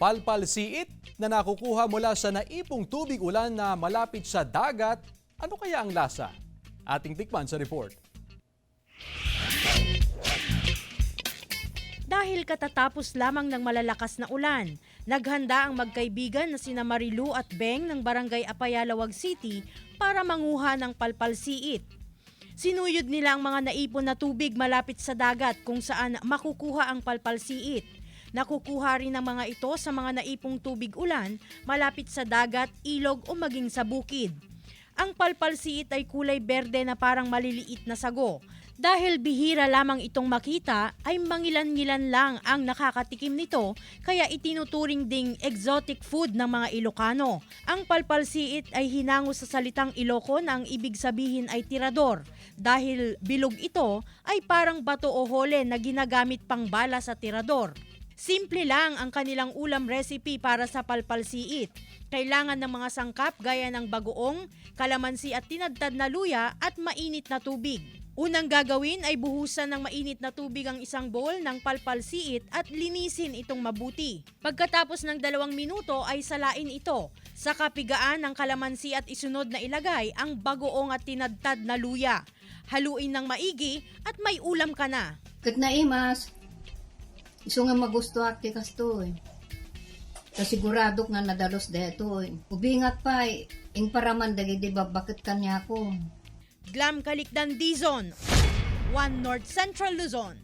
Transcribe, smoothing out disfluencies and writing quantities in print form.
Palpalsiit na nakukuha mula sa naipong tubig ulan na malapit sa dagat. Ano kaya ang lasa? Ating tikman sa report. Dahil katatapos lamang ng malalakas na ulan, naghanda ang magkaibigan na sina Marilu at Beng ng Barangay Apayalawag City para manguha ng palpalsiit. Sinuyod nila ang mga naipon na tubig malapit sa dagat kung saan makukuha ang palpalsiit. Nakukuha rin ang mga ito sa mga naipong tubig ulan malapit sa dagat, ilog o maging sa bukid. Ang palpalsiit ay kulay berde na parang maliliit na sago. Dahil bihira lamang itong makita, ay mangilan-ngilan lang ang nakakatikim nito, kaya itinuturing ding exotic food ng mga Ilocano. Ang palpalsiit ay hinango sa salitang Ilocon na ang ibig sabihin ay tirador. Dahil bilog ito ay parang bato o hole na ginagamit pang bala sa tirador. Simple lang ang kanilang ulam recipe para sa palpalsiit. Kailangan ng mga sangkap gaya ng bagoong, kalamansi at tinadtad na luya at mainit na tubig. Unang gagawin ay buhusan ng mainit na tubig ang isang bowl ng palpalsiit at linisin itong mabuti. Pagkatapos ng 2 minuto ay salain ito. Sa kapigaan ng kalamansi at isunod na ilagay ang bagoong at tinadtad na luya. Haluin ng maigi at may ulam ka na. Kat na imas, iso nga magusto ati kasto eh. Kasigurado nga nadalos deto eh. Ubingat pa eh, ing paraman dagi di ba bakit kanya ko. Glam Kalikdan Dizon, 1 North Central Luzon.